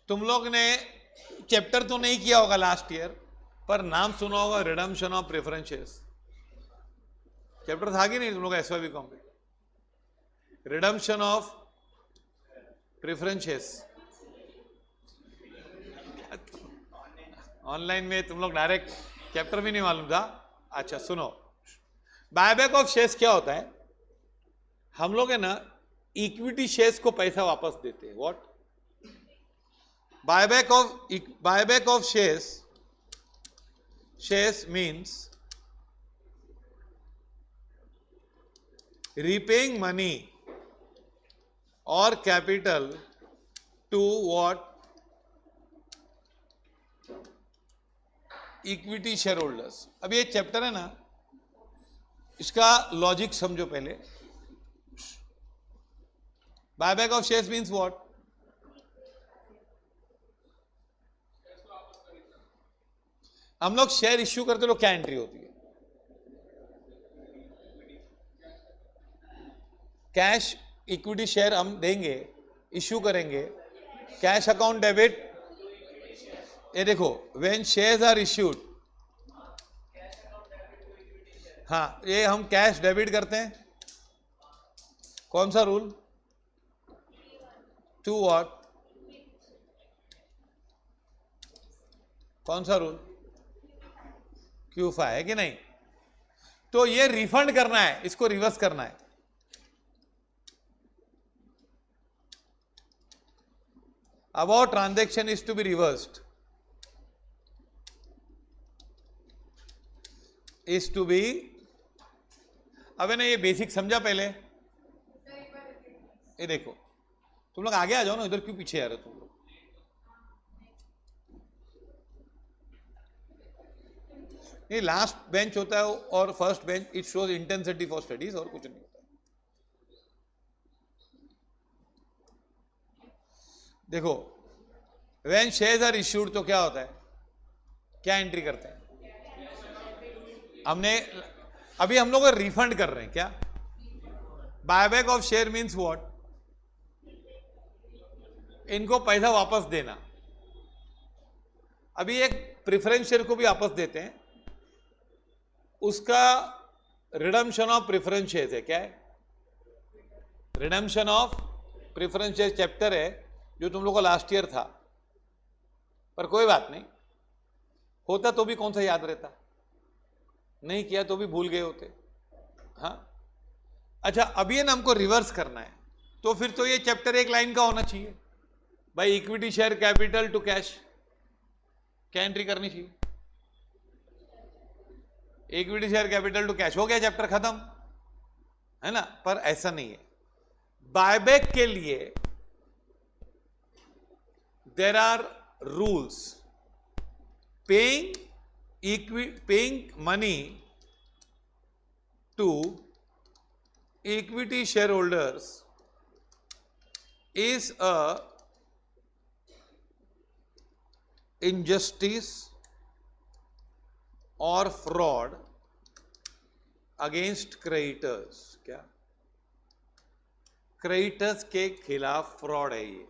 तुम लोग ने चैप्टर तो नहीं किया होगा लास्ट ईयर, पर नाम सुना होगा redemption of preference shares. Chapter था कि नहीं तुम लोग एसवाईबी कॉम पे? Redemption of preference shares online में तुम लोग डायरेक्ट चैप्टर भी नहीं मालूम था। अच्छा सुनो, बायबैक ऑफ शेयर्स क्या होता है? हम लोग है ना इक्विटी शेयर्स को पैसा वापस देते हैं। What? Buyback of shares means repaying money or capital to what? Equity share holders. अब ये चैप्टर है ना, इसका लॉजिक समझो पहले। Buyback of shares means what? हम लोग शेयर इश्यू करते लोग, क्या एंट्री होती है? कैश इक्विटी शेयर हम देंगे, इश्यू करेंगे, कैश अकाउंट डेबिट। ये देखो, व्हेन शेयर्स आर इश्यूड, हाँ ये हम कैश डेबिट करते हैं। कौन सा रूल? To what? कौन सा रूल? Q5 है कि नहीं? तो ये रिफंड करना है, इसको रिवर्स करना है। Above transaction is to be reversed, is to be। अब है ना ये बेसिक समझा पहले? ये देखो, तुम लोग आगे आ जाओ ना, इधर क्यों पीछे आ रहे हो तुम लोग? ये लास्ट बेंच होता है और first bench, it shows intensity for studies, और कुछ नहीं होता। देखो, व्हेन शेयर्स आर इश्यूड तो क्या होता है? क्या एंट्री करते हैं? हमने अभी हम लोग रिफंड कर रहे हैं क्या? Buyback of share means what? इनको पैसा वापस देना। अभी एक प्रेफरेंस शेयर को भी वापस देते हैं, उसका रिडम्पशन ऑफ प्रेफरेंस शेयर है। क्या है? Redemption of preference share chapter है जो तुम लोग को लास्ट ईयर था, पर कोई बात नहीं, होता तो भी कौन सा याद रहता, नहीं किया तो भी भूल गए होते। हाँ अच्छा, अब ये ना हमको रिवर्स करना है, तो फिर तो ये चैप्टर एक लाइन का होना चाहिए भाई। Equity share capital to cash, क्या एंट्री करनी चाहिए? Equity share capital to cash, हो गया चैप्टर खत्म, है ना? पर ऐसा नहीं है। बायबैक के लिए there are rules. paying money to equity shareholders is a injustice or fraud against creditors। क्या? क्रेडिटर्स के खिलाफ फ्रॉड है ये।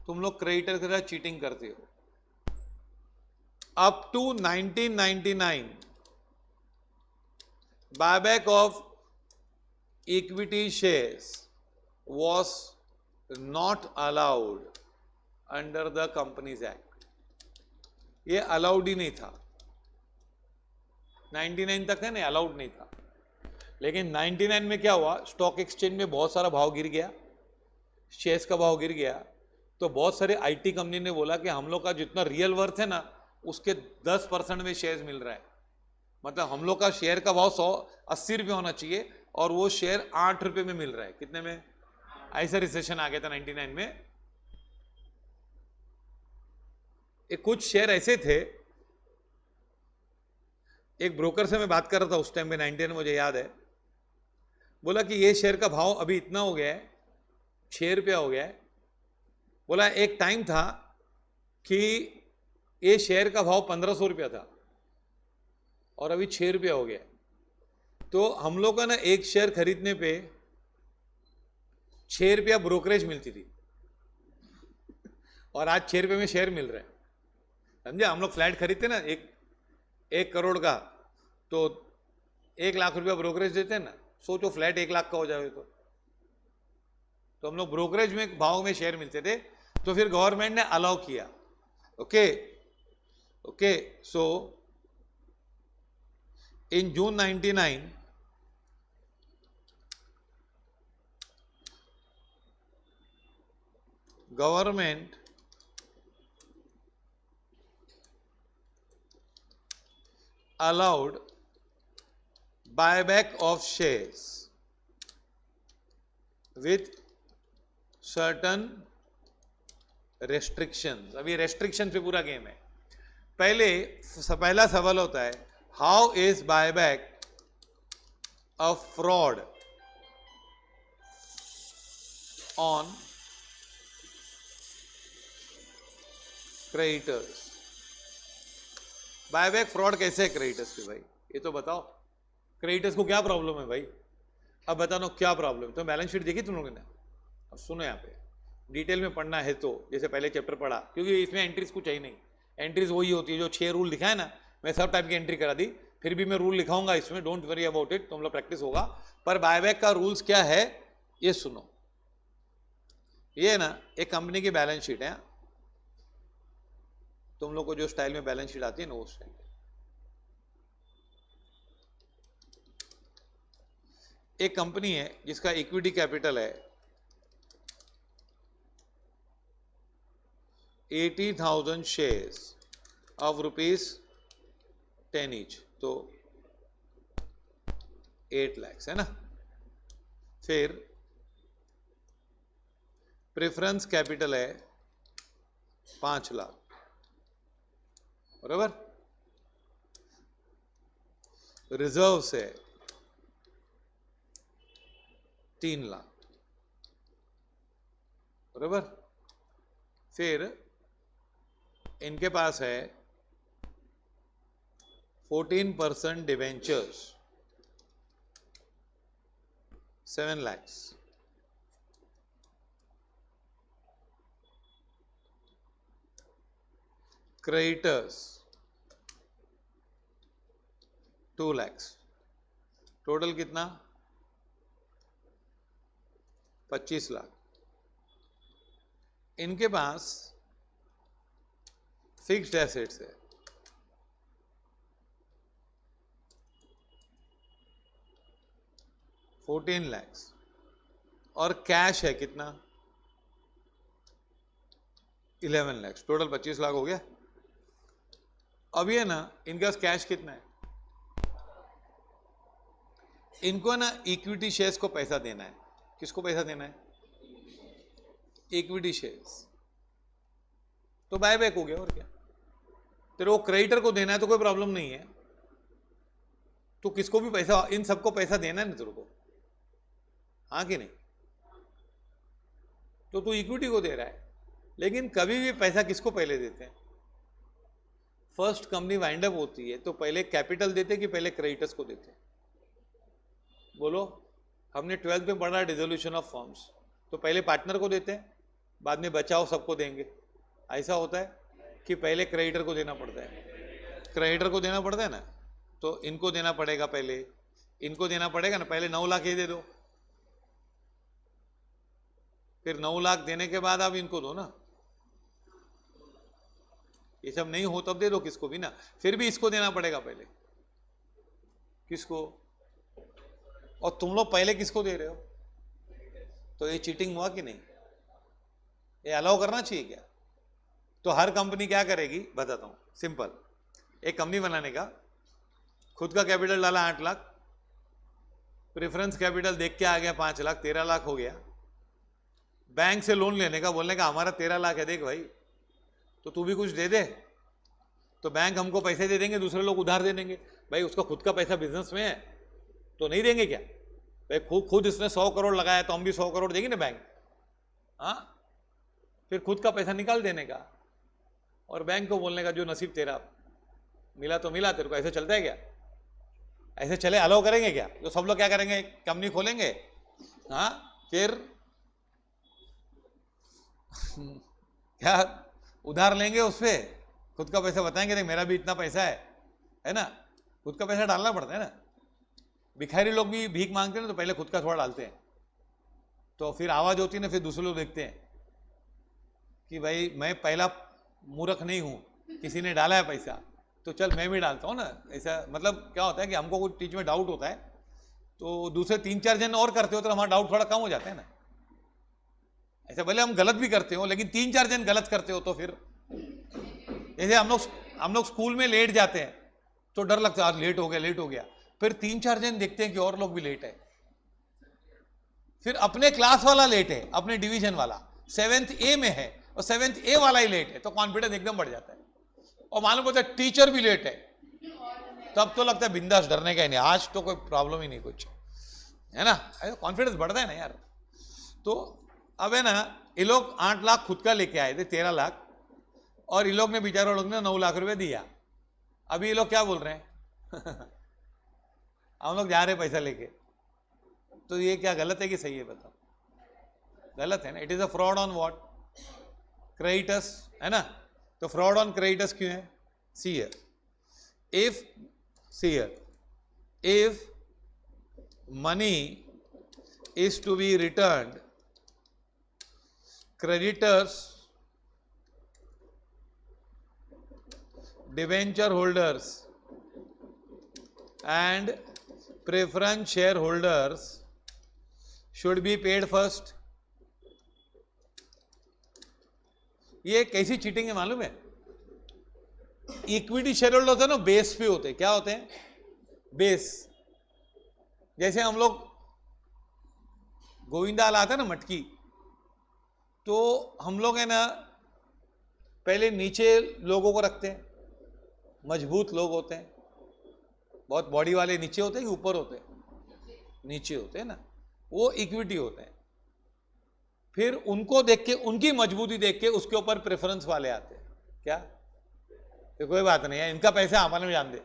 तुम लोग क्रेडिटर के साथ चीटिंग करते हो। Up to 1999 buyback of equity shares was not allowed under the Companies Act। ये अलाउड ही नहीं था 99 तक, है ना, अलाउड नहीं था। लेकिन 99 में क्या हुआ, स्टॉक एक्सचेंज में बहुत सारा भाव गिर गया, शेयर्स का भाव गिर गया, तो बहुत सारे आईटी कंपनी ने बोला कि हम लोग का जितना रियल वर्थ है ना, उसके 10% में शेयर्स मिल रहा है। मतलब हम लोग का शेयर का भाव 180 रुपये होना चाहिए और वो शेयर 8 रुपये में मिल रहा है। कितने में? ऐसा रिसेशन आ गया था 99 में। कुछ शेयर ऐसे थे, एक ब्रोकर से मैं बात कर रहा था उस टाइम में 99 में, मुझे याद है, बोला कि ये शेयर का भाव अभी इतना हो गया है, 6 रुपया हो गया है। बोला एक टाइम था कि ये शेयर का भाव 1500 रुपया था और अभी 6 रुपया हो गया। तो हम लोग का ना एक शेयर खरीदने पे 6 रुपया ब्रोकरेज मिलती थी। और आज 6 रुपये में शेयर मिल रहे हैं, समझे। हम लोग फ्लैट खरीदते ना 1 करोड़ का, तो 1 लाख रुपया ब्रोकरेज देते हैं ना, सोचो फ्लैट 1 लाख का हो जाए तो हम लोग ब्रोकरेज में भाव में शेयर मिलते थे, तो फिर गवर्नमेंट ने अलाउ किया। Okay, so in June 99 government allowed buyback of shares with certain restrictions। अभी रेस्ट्रिक्शन पे पूरा गेम है। पहला सवाल होता है, how is buyback a fraud on creditors. Buyback fraud कैसे है क्रेडिटर्स पे भाई, ये तो बताओ। क्रेडिटर्स को क्या प्रॉब्लम है भाई, अब बताओ क्या प्रॉब्लम है। तो बैलेंस शीट देखी तुम लोगों ने? अब सुनो, यहाँ पे डिटेल में पढ़ना है तो जैसे पहले चैप्टर पढ़ा, क्योंकि इसमें एंट्रीज कुछ है ही नहीं। एंट्रीज वही होती है जो 6 रूल लिखा है ना, मैं सब टाइप की एंट्री करा दी, फिर भी मैं रूल लिखाऊंगा इसमें, डोंट वरी अबाउट इट, तुम लोग प्रैक्टिस होगा। पर बायबैक का रूल्स क्या है ये सुनो। ये ना एक कंपनी की बैलेंस शीट है, तुम लोग को जो स्टाइल में बैलेंस शीट आती है ना वो स्टाइल। एक कंपनी है जिसका इक्विटी कैपिटल है 80,000 शेयर्स ऑफ ₹10 ईच, तो 8 लाख है ना। फिर प्रेफरेंस कैपिटल है 5 लाख, बराबर। रिजर्व से 3 लाख, बराबर। फिर इनके पास है 14% debentures 7 lakh. Creditors 2 lakh. Total कितना? 25 लाख। इनके पास फिक्स्ड एसेट्स है 14 लाख और कैश है कितना? 11 लाख। टोटल 25 लाख हो गया। अब ये ना इनके पास कैश कितना है? इनको ना इक्विटी शेयर्स को पैसा देना है। किसको पैसा देना है? Equity shares. तो बायबैक हो गया, और क्या। तेरे को क्रेडिटर को देना है तो कोई प्रॉब्लम नहीं है, तो किसको भी पैसा, इन सबको पैसा देना है ना तेरे को, हाँ कि नहीं? तो तू इक्विटी को दे रहा है, लेकिन कभी भी पैसा किसको पहले देते हैं? फर्स्ट कंपनी वाइंड अप होती है तो पहले कैपिटल देते कि पहले क्रेडिटर्स को देते? बोलो। हमने 12th में पढ़ा डिसोल्यूशन ऑफ फर्म्स, तो पहले पार्टनर को देते हैं, बाद में बचाओ सबको देंगे। ऐसा होता है कि पहले क्रेडिटर को देना पड़ता है? क्रेडिटर को देना पड़ता है ना, तो इनको देना पड़ेगा, पहले इनको देना पड़ेगा ना। पहले 9 लाख ये दे दो, फिर 9 लाख देने के बाद आप इनको दो ना। ये सब नहीं हो तब दे दो किसको भी ना, फिर भी इसको देना पड़ेगा पहले। किसको? और तुम लोग पहले किसको दे रहे हो? तो ये चीटिंग हुआ कि नहीं? ये अलाउ करना चाहिए क्या? तो हर कंपनी क्या करेगी बताता हूं, सिंपल। एक कंपनी बनाने का, खुद का कैपिटल डाला 8 लाख, प्रेफरेंस कैपिटल देख के आ गया 5 लाख, 13 लाख हो गया। बैंक से लोन लेने का, बोलने का हमारा 13 लाख है, देख भाई तो तू भी कुछ दे दे। तो बैंक हमको पैसे दे देंगे, दूसरे लोग उधार दे देंगे। भाई उसका खुद का पैसा बिजनेस में है तो नहीं देंगे क्या? भाई खुद इसने 100 करोड़ लगाया तो हम भी 100 करोड़ देंगे ना बैंक, हाँ। फिर खुद का पैसा निकाल देने का और बैंक को बोलने का जो नसीब तेरा, मिला तो मिला, तेरे को। ऐसे चलता है क्या? ऐसे चले अलाउ करेंगे क्या? तो सब लोग क्या करेंगे, कंपनी खोलेंगे, हाँ, फिर क्या उधार लेंगे उस पर, खुद का पैसा बताएंगे देख मेरा भी इतना पैसा है ना, खुद का पैसा डालना पड़ता है ना। भिखारी लोग भी भीख मांगते हैं ना तो पहले खुद का थोड़ा डालते हैं, तो फिर आवाज होती है ना, फिर दूसरे लोग देखते हैं कि भाई मैं पहला मूर्ख नहीं हूं, किसी ने डाला है पैसा तो चल मैं भी डालता हूं ना। ऐसा मतलब क्या होता है कि हमको कोई चीज में डाउट होता है तो दूसरे 3-4 जन और करते हो तो हमारा डाउट थोड़ा कम हो जाता है ना। ऐसा भले हम गलत भी करते हो लेकिन 3-4 जन गलत करते हो तो फिर, जैसे हम लोग स्कूल में लेट जाते हैं तो डर लगता है आज लेट हो गया, फिर 3-4 जन देखते हैं कि और लोग भी लेट है, फिर अपने क्लास वाला लेट है, अपने डिवीजन वाला 7th A में है और 7th A वाला ही लेट है, तो कॉन्फिडेंस एकदम बढ़ जाता है। और मालूम पड़ता है टीचर भी लेट है, तब तो लगता है बिंदास, डरने का ही नहीं, आज तो कोई प्रॉब्लम ही नहीं कुछ, है ना। कॉन्फिडेंस बढ़ता है ना यार। तो अब है ना, ये लोग 8 लाख खुद का लेके आए थे, 13 लाख, और ये लोग ने बेचारों लोग ने 9 लाख रुपए दिया। अभी ये लोग क्या बोल रहे हैं हम लोग जा रहे पैसा लेके, तो ये क्या गलत है कि सही है बताओ? गलत है ना। It is a fraud on what? Creditors, है ना। तो फ्रॉड ऑन क्रेडिटर्स क्यों है? See here, if money is to be returned, creditors, debenture holders and preference shareholders should be paid first. ये कैसी चीटिंग है मालूम है? इक्विटी शेयर होल्डर होते हैं ना, बेस पे होते हैं। क्या होते हैं? बेस। जैसे हम लोग गोविंदा लाते हैं ना मटकी, तो हम लोग है ना पहले नीचे लोगों को रखते हैं, मजबूत लोग होते हैं, बहुत बॉडी वाले नीचे होते हैं कि ऊपर होते हैं? नीचे होते हैं ना, वो इक्विटी होते हैं। फिर उनको देख के, उनकी मजबूती देख के उसके ऊपर प्रेफरेंस वाले आते हैं। क्या? तो कोई बात नहीं है, इनका पैसा हमारे में जान दे।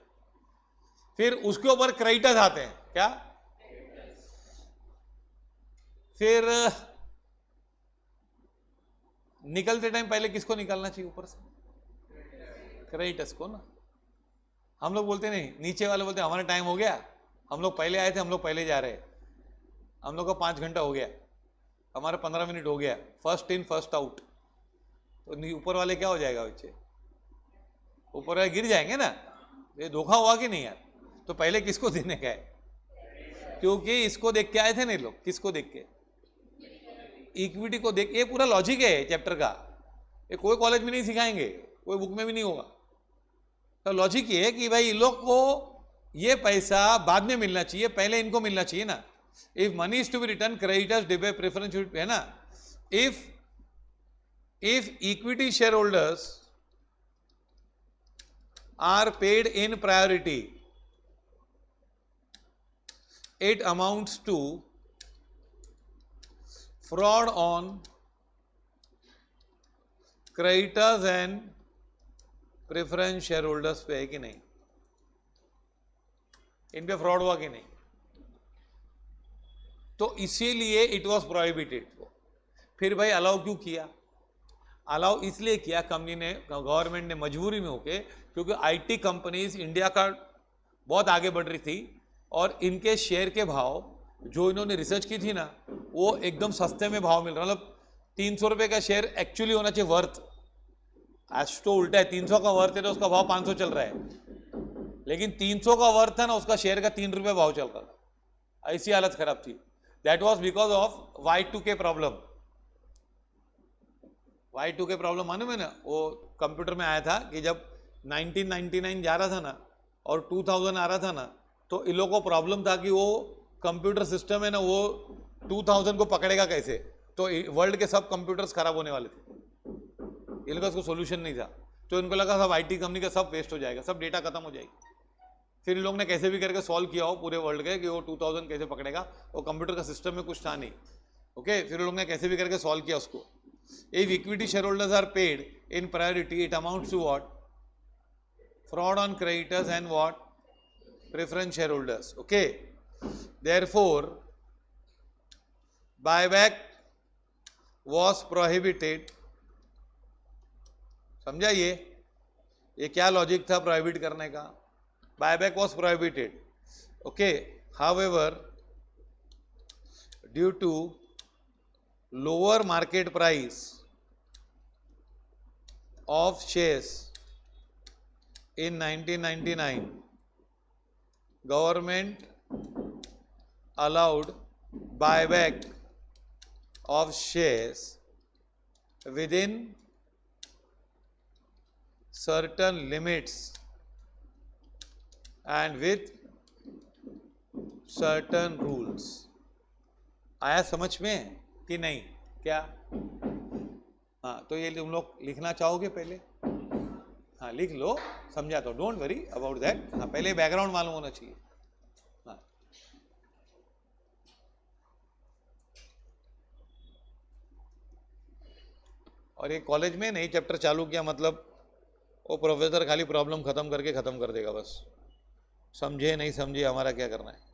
फिर उसके ऊपर क्रेडिटर्स आते हैं। क्या? फिर निकलते टाइम पहले किसको निकालना चाहिए ऊपर से? क्रेडिटर्स को ना। हम लोग बोलते नहीं, नीचे वाले बोलते हमारा टाइम हो गया, हम लोग पहले आए थे, हम लोग पहले जा रहे हैं, हम लोग का 5 घंटा हो गया, हमारा 15 मिनट हो गया, फर्स्ट इन फर्स्ट आउट। तो ऊपर वाले क्या हो जाएगा? बच्चे ऊपर वाले गिर जाएंगे ना। ये धोखा हुआ कि नहीं यार? तो पहले किसको देने का है? क्योंकि इसको देख के आए थे नहीं लोग। किसको देख के? इक्विटी को देख। ये पूरा लॉजिक है चैप्टर का, ये कोई कॉलेज में नहीं सिखाएंगे, कोई बुक में भी नहीं होगा। तो लॉजिक ये है कि भाई लोग को ये पैसा बाद में मिलना चाहिए, पहले इनको मिलना चाहिए ना। If money is to be return, creditors डिबे प्रेफरेंस, है ना। If equity share holders are paid in priority, it amounts to fraud on creditors and preference shareholders पे है कि नहीं? इन पे फ्रॉड हुआ कि नहीं? तो इसीलिए इट वॉज प्रोहिबिटेड। फिर भाई अलाउ क्यों किया? अलाउ इसलिए किया, कंपनी ने, गवर्नमेंट ने मजबूरी में होके, क्योंकि आईटी कंपनीज इंडिया का बहुत आगे बढ़ रही थी और इनके शेयर के भाव जो इन्होंने रिसर्च की थी ना, वो एकदम सस्ते में भाव मिल रहा। मतलब 300 रुपए का शेयर एक्चुअली होना चाहिए वर्थ, आज तो उल्टा है, 300 का वर्थ है तो उसका भाव 500 चल रहा है, लेकिन 300 का वर्थ है ना, उसका शेयर का 3 रुपए भाव चल रहा था। ऐसी हालत खराब थी। That was because of Y2K problem. Y2K problem मालूम है ना? वो कंप्यूटर में आया था कि जब 1999 जा रहा था ना और 2000 आ रहा था ना, तो इन लोगों को प्रॉब्लम था कि वो कंप्यूटर सिस्टम है ना, वो 2000 को पकड़ेगा कैसे। तो वर्ल्ड के सब कंप्यूटर्स खराब होने वाले थे, इनका उसको सोल्यूशन नहीं था। तो इनको लगा सब आईटी कंपनी का सब वेस्ट हो जाएगा, सब डेटा खत्म हो जाएगी। फिर इन लोग ने कैसे भी करके सॉल्व किया हो पूरे वर्ल्ड के कि वो 2000 कैसे पकड़ेगा, वो कंप्यूटर का सिस्टम में कुछ था नहीं। ओके, फिर लोग ने कैसे भी करके सॉल्व किया उसको। If equity shareholders are paid in priority, it amounts to what? Fraud on creditors and what? Preference shareholders. Okay. Therefore, buyback was prohibited समझा? ये क्या लॉजिक था प्रोहिबिट करने का? Buyback was prohibited, okay. However, due to lower market price of shares in 1999, government allowed buyback of shares within certain limits and with certain rules. आया समझ में कि नहीं? क्या? हाँ, तो ये तुम लोग लिखना चाहोगे पहले? हाँ, लिख लो, समझा तो, डोंट वरी अबाउट दैट. हाँ, पहले बैकग्राउंड मालूम होना चाहिए. हाँ. और ये कॉलेज में नई चैप्टर चालू किया मतलब वो प्रोफेसर खाली प्रॉब्लम खत्म करके खत्म कर देगा बस. समझे नहीं समझे, हमारा क्या करना है?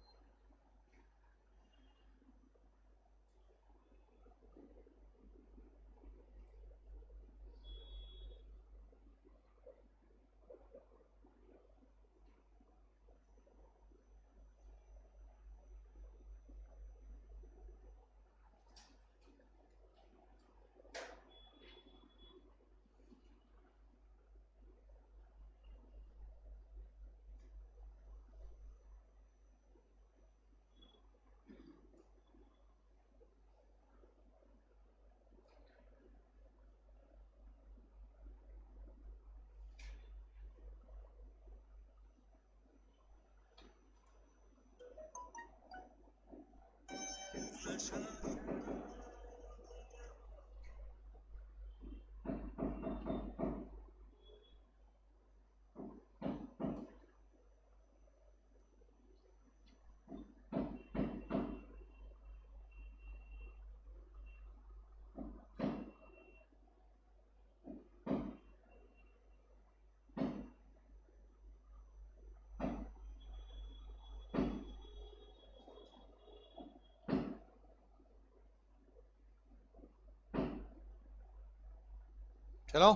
चलो.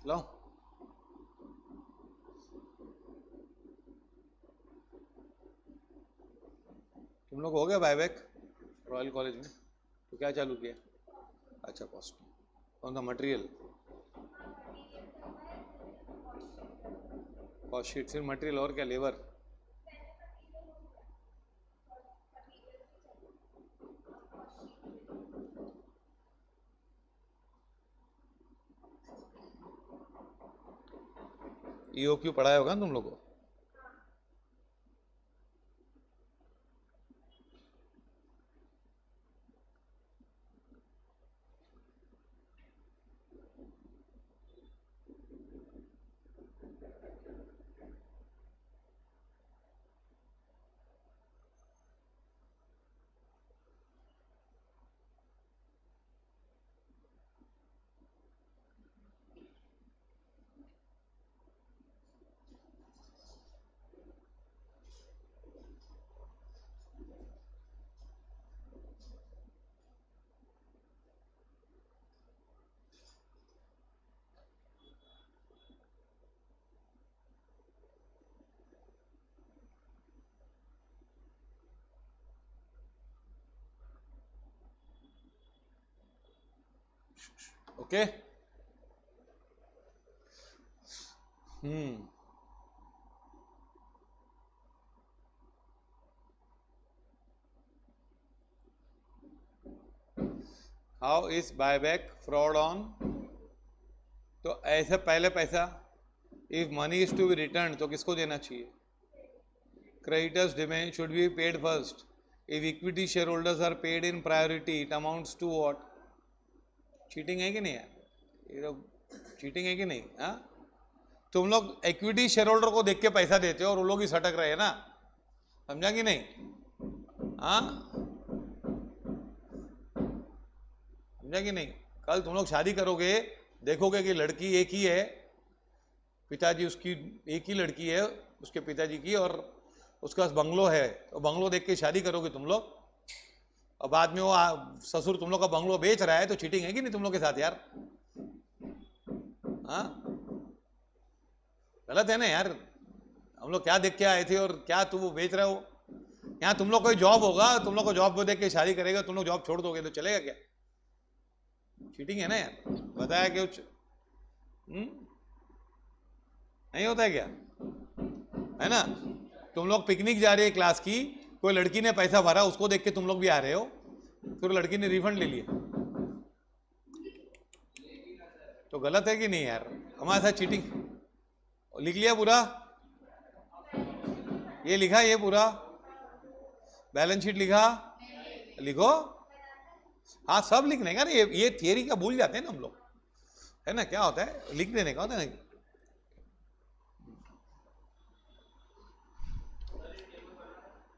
लो. तुम लोग हो गया बायबैक रॉयल कॉलेज में? तो क्या चालू किया? अच्छा, कॉस्ट. कौन सा मटेरियल? कॉस्ट शीट, फिर मटेरियल, और क्या? लेबर. ईओक्यू पढ़ाया होगा ना तुम लोग को? Okay. How is buyback fraud on? तो ऐसे पहले पैसा if money is to be return तो किसको देना चाहिए? Creditors demand should be paid first. If equity share holders are paid in priority it amounts to what? Cheating है कि नहीं यार? ये तो चीटिंग है कि नहीं? हाँ, तुम लोग इक्विटी शेयर होल्डर को देख के पैसा देते हो और वो लोग ही सटक रहे हैं ना, समझा कि नहीं? हाँ, समझा कि नहीं? कल तुम लोग शादी करोगे, देखोगे कि लड़की एक ही है, पिताजी उसकी एक ही लड़की है उसके पिताजी की, और उसका पास बंगलो है, तो बंगलो देख के शादी करोगे तुम लोग, और बाद में वो ससुर तुम लोग का बंगलो बेच रहा है, तो चीटिंग है कि नहीं तुम लोग के साथ यार? हाँ, गलत है ना यार? हम लोग क्या देख के आए थे और क्या तुम वो बेच रहे हो? यहाँ तुम लोग कोई जॉब होगा, तुम लोग को जॉब पे देख के शादी करेगा, तुम लोग जॉब छोड़ दोगे तो चलेगा क्या? चीटिंग है ना यार? बताया कि नहीं होता है क्या? है ना? तुम लोग पिकनिक जा रहे हैं क्लास की, कोई लड़की ने पैसा भरा, उसको देख के तुम लोग भी आ रहे हो, फिर लड़की ने रिफंड ले लिया, तो गलत है कि नहीं यार? हमारे साथ चीटिंग। लिख लिया पूरा? ये लिखा, ये पूरा बैलेंस शीट लिखा? लिखो। हाँ, सब लिखने का ना, ये थियरी का भूल जाते हैं ना हम लोग, है ना? क्या होता है, लिख देने का होता है ना।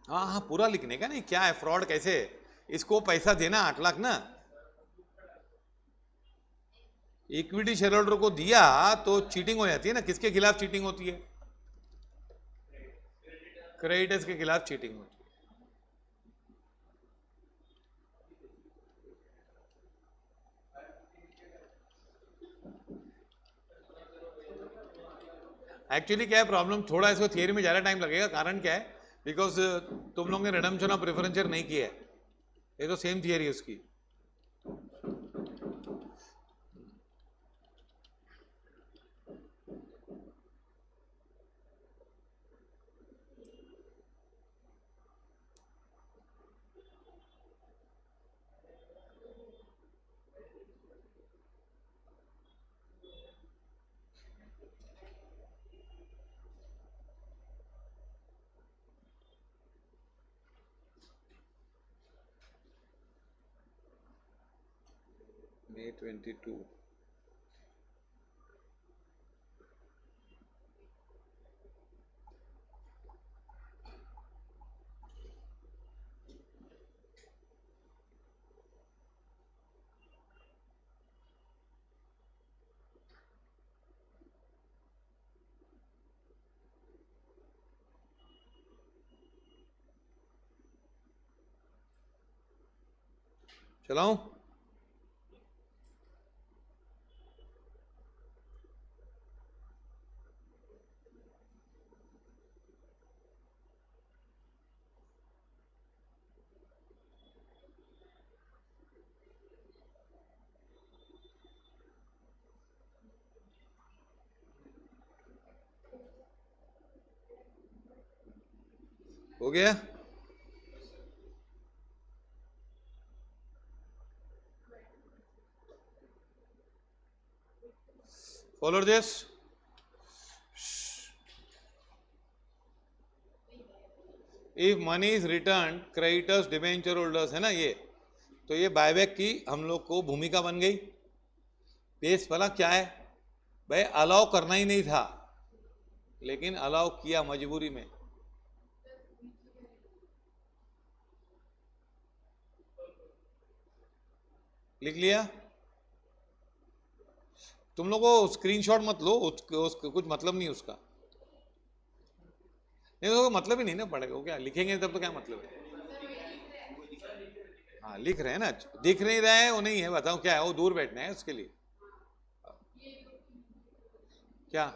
हाँ हाँ, पूरा लिखने का नहीं, क्या है फ्रॉड, कैसे इसको पैसा देना 8 लाख ना, इक्विटी शेयर होल्डर को दिया तो चीटिंग हो जाती है ना। किसके खिलाफ चीटिंग होती है? क्रेडिटर्स के खिलाफ चीटिंग होती है। एक्चुअली क्या है प्रॉब्लम, थोड़ा इसको थियरी में ज्यादा टाइम लगेगा। कारण क्या है? बिकॉज तुम लोग ने रिडम्पशन ऑफ प्रेफरेंस नहीं किया है, ये तो सेम थियरी है उसकी। May 22. चलाऊं? हो गया? Follow this. If money is returned, creditors, debenture holders, है ना ये, तो ये बायबैक की हम लोग को भूमिका बन गई। बेस वाला क्या है भाई? अलाउ करना ही नहीं था, लेकिन अलाउ किया मजबूरी में। लिख लिया? तुम लोगों को स्क्रीनशॉट मत लो, उसका कुछ मतलब नहीं उसका, नहीं तो मतलब ही नहीं ना पड़ेगा। क्या लिखेंगे तब तो क्या मतलब है? हाँ, लिख रहे हैं ना, दिख नहीं रहा है वो नहीं है, बताओ क्या है? वो दूर बैठना है उसके लिए क्या?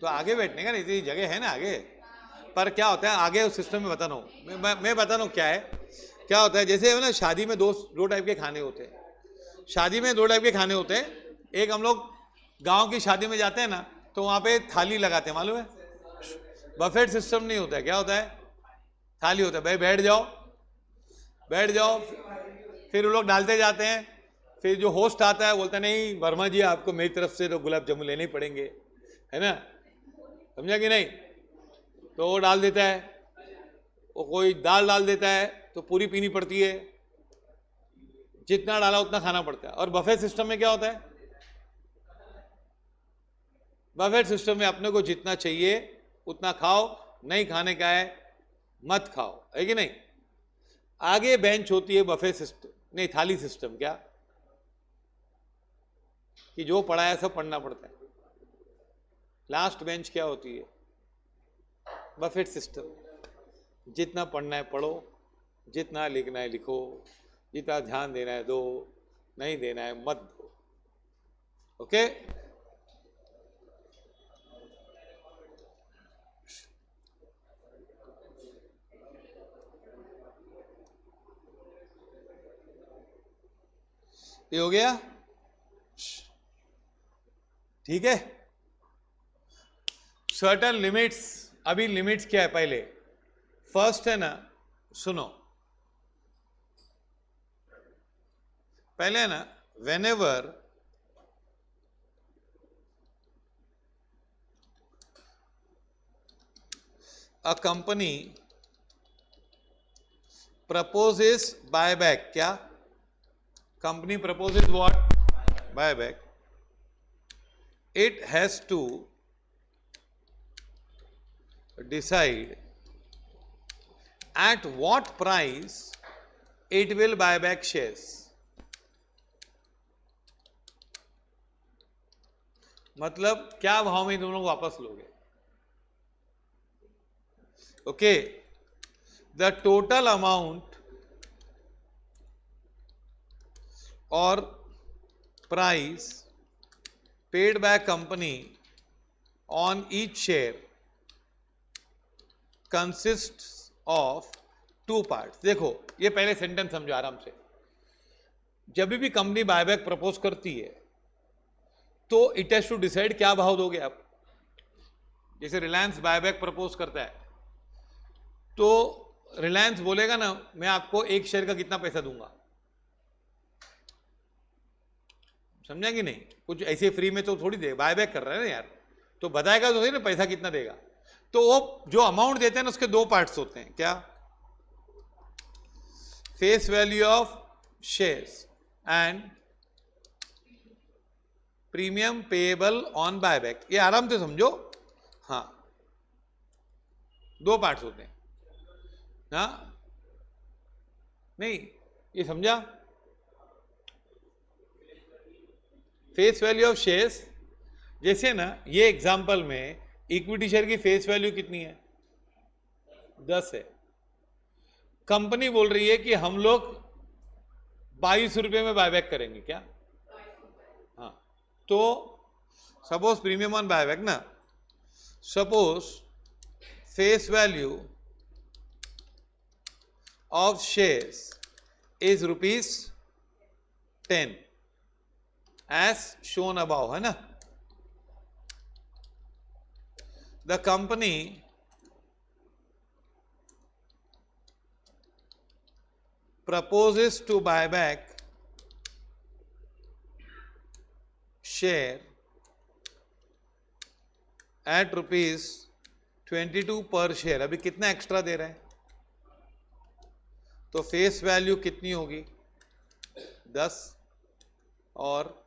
तो आगे बैठने का नहीं, जगह है ना आगे। पर क्या होता है आगे उस सिस्टम में बता रहा हूँ मैं बता रहा हूँ क्या है। क्या होता है, जैसे ना शादी में दो टाइप के खाने होते हैं। शादी में 2 टाइप के खाने होते हैं। एक हम लोग गांव की शादी में जाते हैं ना, तो वहां पे थाली लगाते हैं, मालूम है? बफेट सिस्टम नहीं होता है, क्या होता है? थाली होता है, भाई बैठ जाओ बैठ जाओ, फिर वो लोग डालते जाते हैं, फिर जो होस्ट आता है बोलता है नहीं वर्मा जी आपको मेरी तरफ से तो गुलाब जामुन लेने ही पड़ेंगे, है ना, समझा कि नहीं? तो वो डाल देता है, वो कोई दाल डाल देता है तो पूरी पीनी पड़ती है, जितना डाला उतना खाना पड़ता है। और बफे सिस्टम में क्या होता है? बफे सिस्टम में अपने को जितना चाहिए उतना खाओ, नहीं खाने का है मत खाओ, है कि नहीं? आगे बेंच होती है बफे सिस्टम, नहीं थाली सिस्टम, क्या कि जो पढ़ा है सब पढ़ना पड़ता है। लास्ट बेंच क्या होती है? बफेट सिस्टम, जितना पढ़ना है पढ़ो, जितना लिखना है लिखो, जितना ध्यान देना है दो, नहीं देना है मत दो। ओके? ये हो गया, ठीक है? सर्टन लिमिट्स, अभी लिमिट्स क्या है पहले? फर्स्ट है ना, सुनो पहले है ना, whenever a company proposes buyback, क्या company proposes what? Buyback. It has to decide at what price it will buy back shares. मतलब क्या भाव में तुम लोग वापस लोगे? ओके, द टोटल अमाउंट और price paid by company on each share consist of two parts. देखो ये पहले सेंटेंस समझो आराम से। जब भी कंपनी बायबैक प्रपोज करती है तो इट हैज टू डिसाइड क्या भाव दोगे आप। जैसे रिलायंस बायबैक प्रपोज करता है तो रिलायंस बोलेगा ना मैं आपको एक शेयर का कितना पैसा दूंगा, समझा कि नहीं? कुछ ऐसे फ्री में तो थोड़ी दे, बायबैक कर रहा है ना यार, तो बताएगा तो सही ना पैसा कितना देगा। तो वो जो अमाउंट देते हैं ना उसके दो पार्ट्स होते हैं, क्या? Face value of shares and premium payable on buyback. ये आराम से समझो, हाँ दो पार्ट्स होते हैं, हाँ नहीं ये समझा? फेस वैल्यू ऑफ शेयर्स, जैसे ना ये एग्जांपल में इक्विटी शेयर की फेस वैल्यू कितनी है? 10 है। कंपनी बोल रही है कि हम लोग 22 रुपए में बायबैक करेंगे, क्या? हाँ, तो सपोज प्रीमियम ऑन बायबैक ना, suppose face value of shares is ₹10 as shown above, है ना? The company proposes to buy back share at ₹22 per share। अभी कितना एक्स्ट्रा दे रहे हैं? तो फेस वैल्यू कितनी होगी? 10 और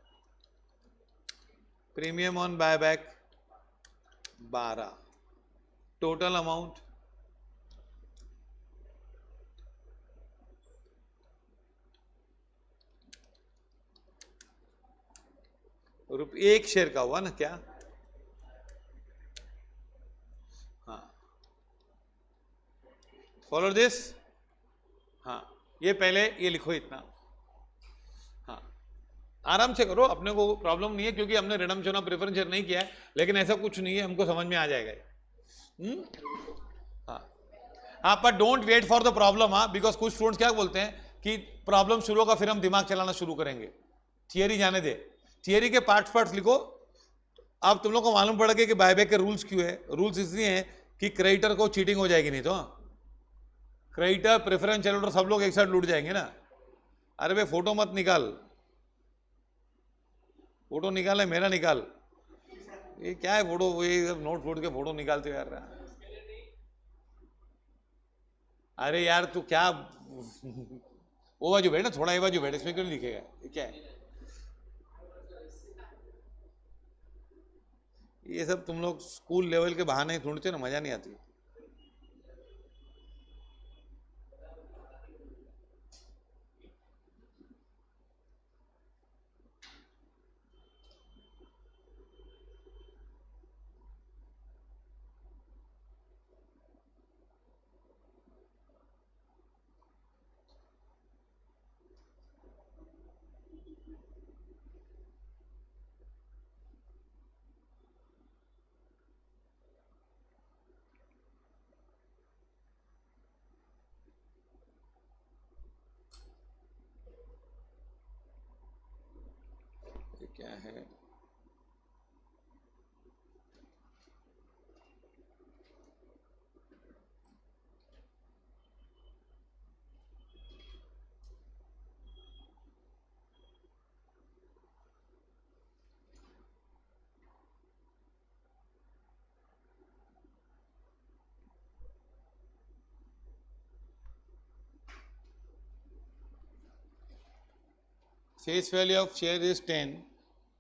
premium on buyback 12। Total amount एक शेयर का हुआ ना, क्या? हाँ, फॉलो दिस। हाँ, ये पहले ये लिखो इतना, आराम से करो, अपने को प्रॉब्लम नहीं है क्योंकि हमने रिडम्पशन ऑफ प्रेफरेंस शेयर नहीं किया है, लेकिन ऐसा कुछ नहीं है, हमको समझ में आ जाएगा। हाँ पर don't wait for the problem, हाँ, बिकॉज कुछ स्टूडेंट्स क्या बोलते हैं कि प्रॉब्लम शुरू होगा फिर हम दिमाग चलाना शुरू करेंगे। थियरी जाने दे, थियरी के पार्ट्स लिखो, अब तुम लोग को मालूम पड़ गया कि बायबैक के रूल्स क्यों है। रूल्स इसलिए हैं कि क्रेडिटर को चीटिंग हो जाएगी, नहीं तो क्रेडिटर प्रेफरेंस शेयरहोल्डर सब लोग एक साथ लूट जाएंगे ना। अरे भाई फोटो मत निकाल, फोटो निकाल है मेरा निकाल, ये क्या है फोटो, ये नोट फोट के फोटो निकालते हो यार। अरे यार तू क्या वो बाजू बैठ ना, थोड़ा ये बाजू बैठ, इसमें क्यों नहीं दिखेगा, ये क्या है ये सब तुम लोग स्कूल लेवल के बहाने ढूंढते ना, मजा नहीं आती। ये क्या है, face value of share is 10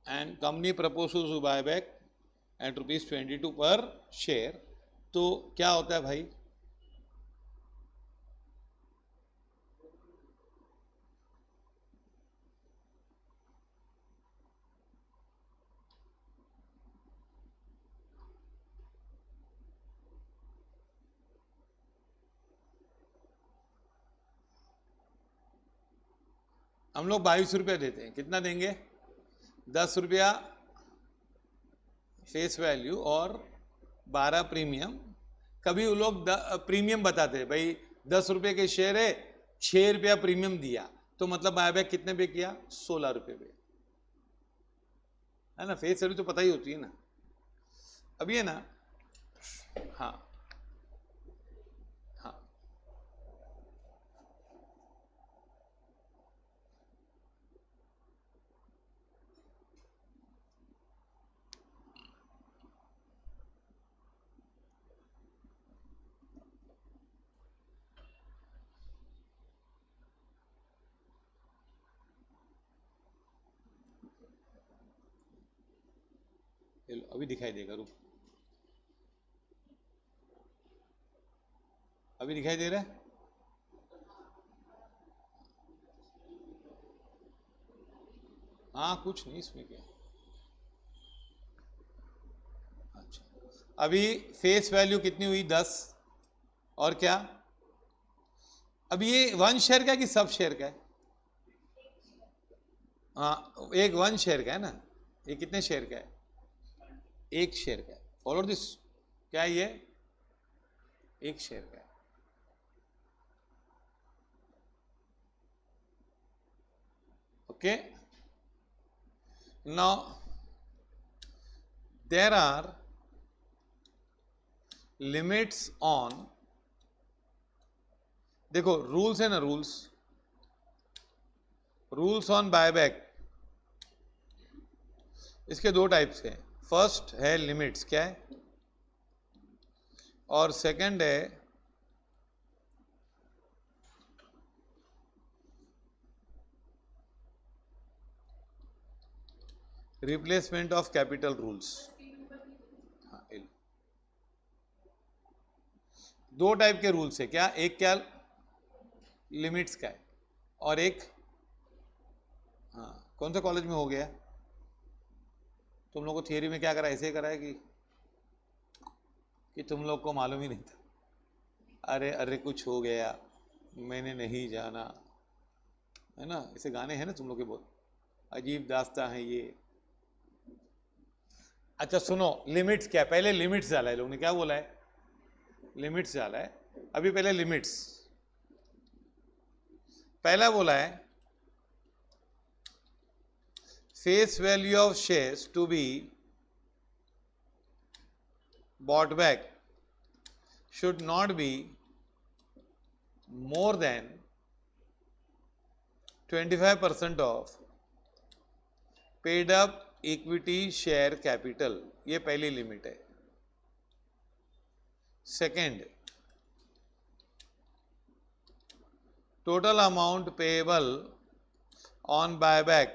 and company proposes to buy back at ₹22 per share, तो क्या होता है भाई? हम लोग 22 रुपया देते हैं, कितना देंगे? 10 रुपया फेस वैल्यू और 12 प्रीमियम। कभी वो लोग प्रीमियम बताते हैं भाई 10 रुपये के शेयर है, 6 रुपया प्रीमियम दिया, तो मतलब बायबैक कितने पे किया? 16 रुपये पे, है ना। फेस वैल्यू तो पता ही होती है ना। अब ये ना, हाँ हाँ, ये लो, अभी दिखाई देगा, रुक, अभी दिखाई दे रहा है। हाँ कुछ नहीं इसमें क्या। अच्छा, अभी फेस वैल्यू कितनी हुई? 10, और क्या? अब ये वन शेयर का है कि सब शेयर का है? हाँ एक वन शेयर का है ना, ये कितने शेयर का है? एक शेयर का है। फॉलो दिस, क्या है ये? एक शेयर का है। Okay, now there are limits on, देखो रूल्स है ना, रूल्स ऑन बायबैक, इसके दो टाइप्स हैं। फर्स्ट है लिमिट्स, क्या है? और सेकंड है रिप्लेसमेंट ऑफ कैपिटल रूल्स। दो टाइप के रूल्स है, क्या? एक क्या लिमिट्स का है, और एक, हाँ कौन सा कॉलेज में हो गया तुम लोग को? थियरी में क्या करा, ऐसे करा है कि तुम लोग को मालूम ही नहीं था? अरे अरे कुछ हो गया, मैंने नहीं जाना, है ना, ऐसे गाने हैं ना तुम लोग के, बहुत अजीब दास्तां है ये। अच्छा सुनो, लिमिट्स क्या है? पहले लिमिट्स डाला है लोगों ने, क्या बोला है? लिमिट्स डाला है। अभी पहले लिमिट्स, पहला बोला है face value of shares to be bought back should not be more than 25% of paid up equity share capital. ये पहली लिमिट है. Second, total amount payable on buyback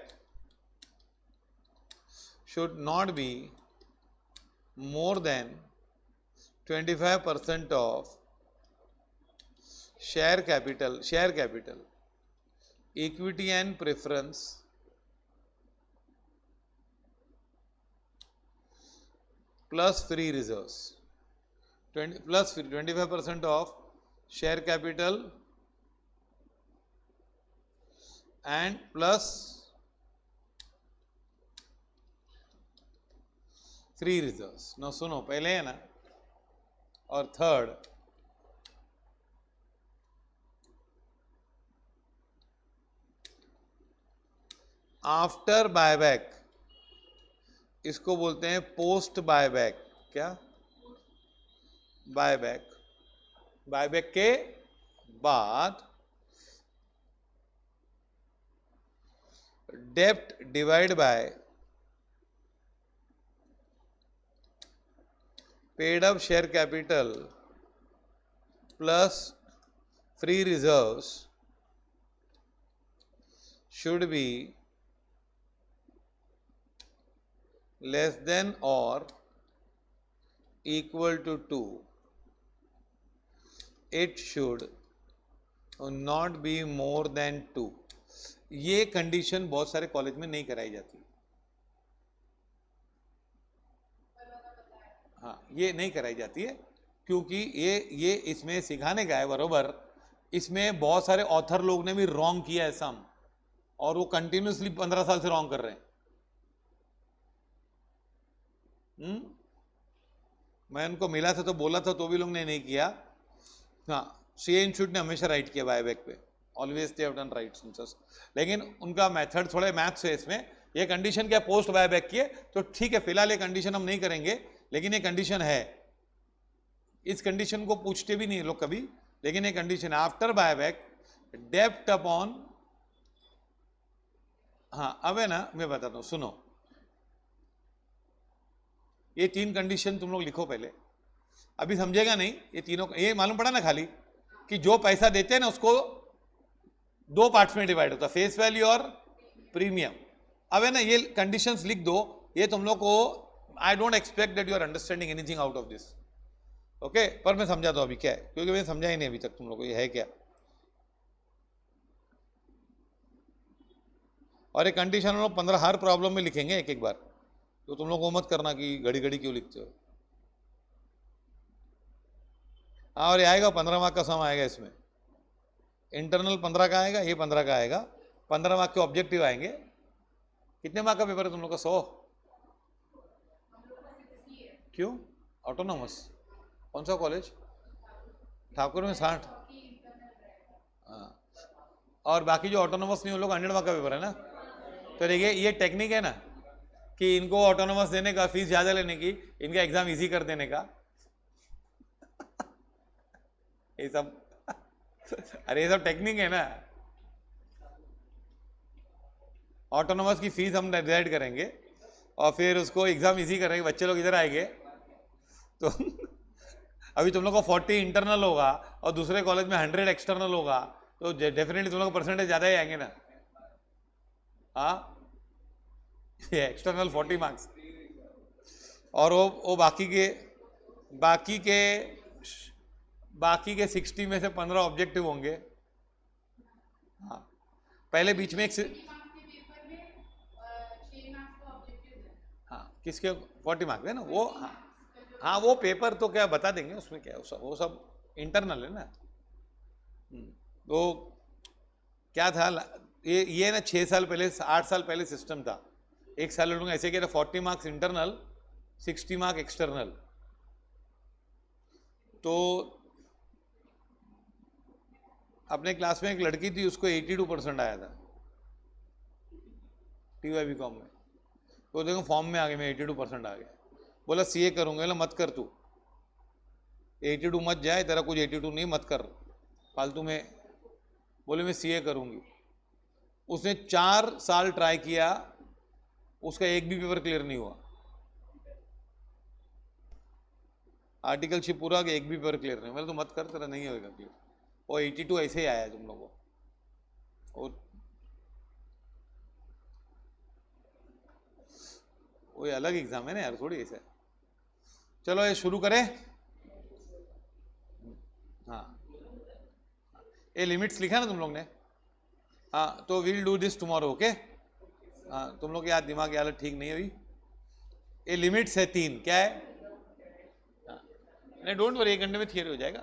should not be more than 25% of share capital, equity and preference plus free reserves. 25% of share capital and plus free reserves. Now सुनो, पहले है ना, और third, after buyback, इसको बोलते हैं post buyback. क्या? Buyback. Buyback के बाद डेप्ट divide by paid up share capital plus free reserves should be less than or equal to 2. It should not be more than 2. ये कंडीशन बहुत सारे कॉलेज में नहीं कराई जाती. हाँ, ये नहीं कराई जाती है क्योंकि ये इसमें सिखाने का है बरोबर. इसमें बहुत सारे ऑथर लोग ने भी रॉन्ग किया है सम, और वो कंटिन्यूसली 15 साल से रॉन्ग कर रहे हैं. मैं उनको मिला था तो बोला था तो भी लोग ने नहीं किया. हाँ, सी इंस्टीट्यूट ने हमेशा राइट किया बायबैक पे, always they have done right answers. लेकिन उनका मेथड थोड़े मैथ्स है इसमें. ये कंडीशन क्या पोस्ट बायबैक की है, तो ठीक है, फिलहाल ये कंडीशन हम नहीं करेंगे, लेकिन ये कंडीशन है. इस कंडीशन को पूछते भी नहीं लोग कभी, लेकिन ये कंडीशन है आफ्टर बायबैक डेप्ट अपॉन. हाँ, अब है ना, मैं बताता हूं, सुनो. ये 3 कंडीशन तुम लोग लिखो पहले. अभी समझेगा नहीं ये तीनों. ये मालूम पड़ा ना खाली कि जो पैसा देते हैं ना उसको 2 पार्ट्स में डिवाइड होता है, फेस वैल्यू और प्रीमियम. अब है ना, ये कंडीशंस लिख दो. ये तुम लोग को, I don't expect that you are understanding anything out of this. Okay, पर मैं समझाता हूं अभी क्या है, क्योंकि मैंने समझा ही नहीं अभी तक तुम लोग को ये है क्या. और ये कंडीशन हम लोग 15 हर प्रॉब्लम में लिखेंगे एक एक बार. तो तुम लोग को मत करना कि घड़ी घड़ी क्यों लिखते हो. हाँ, और ये आएगा 15 मार्क का सम आएगा इसमें. इंटरनल 15 का आएगा, ये 15 का आएगा. 15 मार्क के ऑब्जेक्टिव आएंगे. कितने मार्क का पेपर है तुम लोग का? 100. क्यों? ऑटोनॉमस कौन सा कॉलेज? ठाकुर में 60. हाँ, और बाकी जो ऑटोनॉमस नहीं, उन लोग 100 मार्क का पेपर है ना. तो देखिए, ये टेक्निक है ना कि इनको ऑटोनॉमस देने का, फीस ज्यादा लेने की, इनका एग्जाम इजी कर देने का. ये सब अरे ये सब टेक्निक है ना. ऑटोनॉमस की फीस हम डिसाइड करेंगे और फिर उसको एग्जाम इजी करेंगे. बच्चे लोग इधर आएंगे तो अभी तुम लोग को 40 इंटरनल होगा और दूसरे कॉलेज में 100 एक्सटर्नल होगा, तो डेफिनेटली तुम लोग को परसेंटेज ज्यादा ही आएंगे ना. हाँ, ये एक्सटर्नल 40 मार्क्स और वो बाकी के 60 में से 15 ऑब्जेक्टिव होंगे. हाँ, पहले बीच में हाँ, किसके 40 मार्क्स है ना वो. हाँ, वो पेपर तो क्या बता देंगे, उसमें क्या है, वो सब इंटरनल है ना. तो क्या था ये ना 6 साल पहले, 8 साल पहले सिस्टम था. एक साल लोग ऐसे किया था, 40 मार्क्स इंटरनल, 60 मार्क एक्सटर्नल. तो अपने क्लास में एक लड़की थी, उसको 82% आया था TY BCom में. तो देखो फॉर्म में आ गया, मैं 82% आ गया. बोला CA करूंगा. बोला मत कर तू, 82 मत जाए, तेरा कुछ 82 नहीं, मत कर फालतू में। बोले मैं सीए करूंगी। उसने 4 साल ट्राई किया, उसका एक भी पेपर क्लियर नहीं हुआ। आर्टिकलशिप पूरा, एक भी पेपर क्लियर नहीं। मैंने तो मत कर, तेरा नहीं होगा क्लियर। और 82 ऐसे ही आया तुम लोगों को। और वो अलग एग्जाम है ना यार, थोड़ी ऐसे। चलो ये शुरू करें। हाँ, ये लिमिट्स लिखा ना तुम लोग ने? हाँ, तो will do this tomorrow, okay. हाँ, तुम लोग की याद दिमाग की हालत ठीक नहीं हुई। ये लिमिट्स है 3, क्या है? नहीं, डोंट वरी, 1 घंटे में थियरी हो जाएगा।